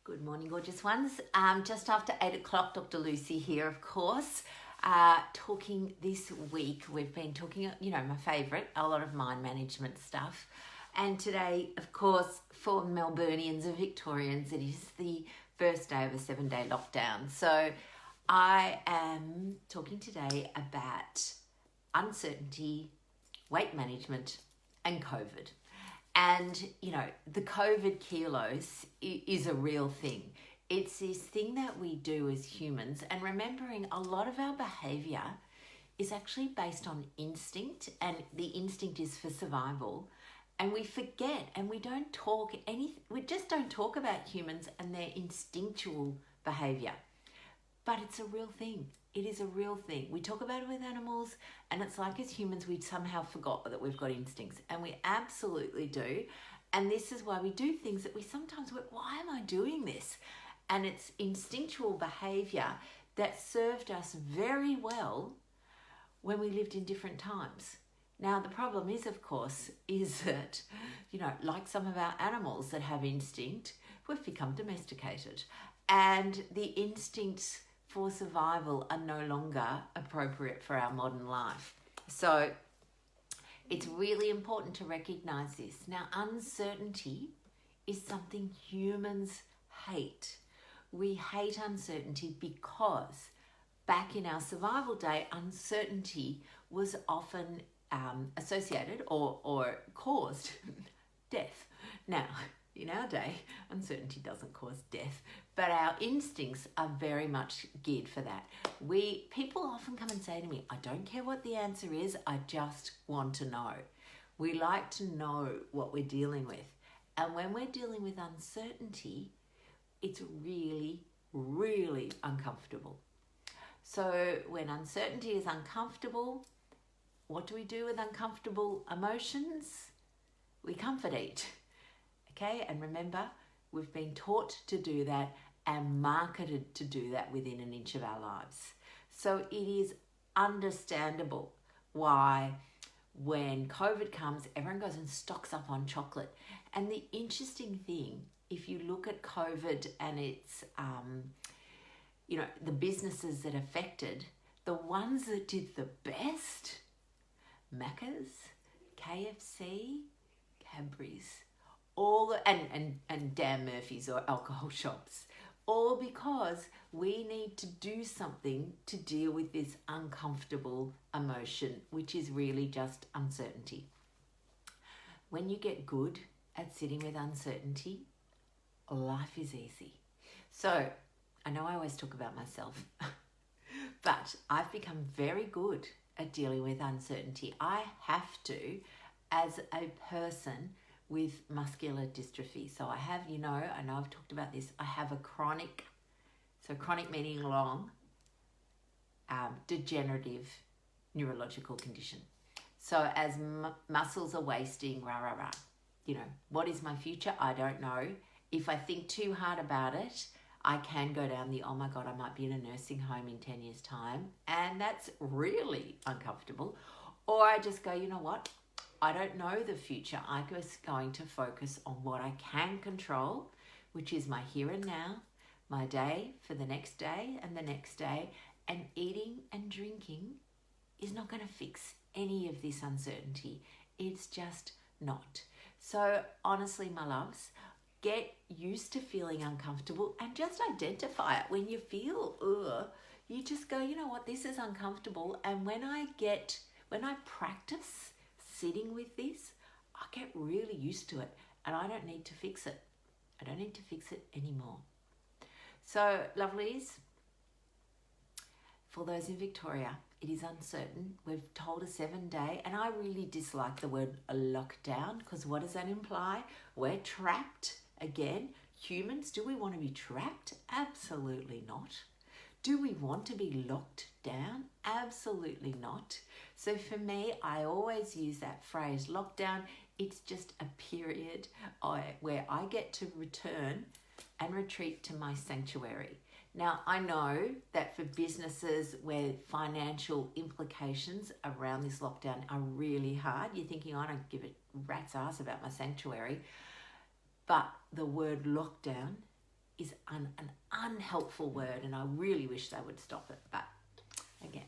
Good morning, gorgeous ones. Just after 8 o'clock, Dr. Lucy here, of course. Talking this week, we've been talking, my favourite, a lot of mind management stuff. And today, of course, for Melburnians and Victorians, it is the first day of a 7-day lockdown. So I am talking today about uncertainty, weight management, and COVID. And, the COVID kilos is a real thing. It's this thing that we do as humans, and remembering a lot of our behaviour is actually based on instinct, and the instinct is for survival. And we forget, and we just don't talk about humans and their instinctual behaviour. But it's a real thing. It is a real thing. We talk about it with animals, and it's like as humans, we somehow forgot that we've got instincts, and we absolutely do. And this is why we do things that we sometimes work, why am I doing this? And it's instinctual behaviour that served us very well when we lived in different times. Now, the problem is, of course, is that, like some of our animals that have instinct, we've become domesticated. And the instincts for survival are no longer appropriate for our modern life. So it's really important to recognise this. Now, uncertainty is something humans hate. We hate uncertainty because back in our survival day, uncertainty was often associated or caused death. Now, in our day, uncertainty doesn't cause death, but our instincts are very much geared for that. People often come and say to me, I don't care what the answer is, I just want to know. We like to know what we're dealing with. And when we're dealing with uncertainty, it's really, really uncomfortable. So when uncertainty is uncomfortable, what do we do with uncomfortable emotions? We comfort eat. Okay, and remember, we've been taught to do that and marketed to do that within an inch of our lives. So it is understandable why when COVID comes, everyone goes and stocks up on chocolate. And the interesting thing, if you look at COVID and it's, the businesses that affected, the ones that did the best, Macca's, KFC, Cadbury's, and Dan Murphy's or alcohol shops, all because we need to do something to deal with this uncomfortable emotion, which is really just uncertainty. When you get good at sitting with uncertainty, life is easy. So I know I always talk about myself, but I've become very good at dealing with uncertainty. I have to, as a person with muscular dystrophy. So I have, I know I've talked about this, I have a chronic meaning long, degenerative neurological condition. So as muscles are wasting, what is my future? I don't know. If I think too hard about it, I can go down oh my God, I might be in a nursing home in 10 years' time, and that's really uncomfortable. Or I just go, you know what? I don't know the future. I'm just going to focus on what I can control, which is my here and now, my day for the next day and the next day. And eating and drinking is not going to fix any of this uncertainty. It's just not. So honestly, my loves, get used to feeling uncomfortable and just identify it. When you feel, you just go, you know what, this is uncomfortable. And when I practice sitting with this, I get really used to it and I don't need to fix it. I don't need to fix it anymore. So, lovelies, for those in Victoria, it is uncertain. We've told a 7-day, and I really dislike the word lockdown because what does that imply? We're trapped. Again, humans, do we want to be trapped? Absolutely not. Do we want to be locked down? Absolutely not. So for me, I always use that phrase, lockdown. It's just a period where I get to return and retreat to my sanctuary. Now, I know that for businesses where financial implications around this lockdown are really hard, you're thinking, I don't give a rat's ass about my sanctuary. But the word lockdown is an unhelpful word, and I really wish they would stop it. But again,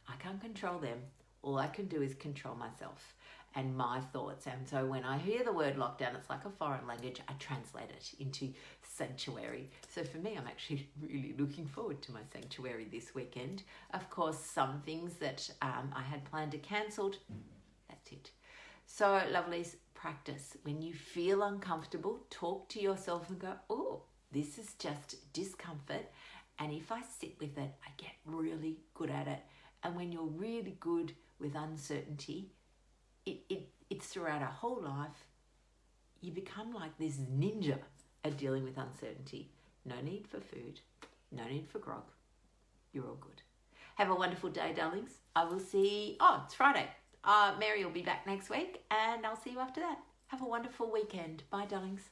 I can't control them. All I can do is control myself and my thoughts. And so when I hear the word lockdown, it's like a foreign language. I translate it into sanctuary. So for me, I'm actually really looking forward to my sanctuary this weekend. Of course, some things that I had planned to cancelled, that's it. So lovelies, practice. When you feel uncomfortable, talk to yourself and go, oh, this is just discomfort. And if I sit with it, I get really good at it. And when you're really good with uncertainty, it's throughout our whole life. You become like this ninja at dealing with uncertainty. No need for food. No need for grog. You're all good. Have a wonderful day, darlings. I will see... Oh, it's Friday. Mary will be back next week, and I'll see you after that. Have a wonderful weekend. Bye, darlings.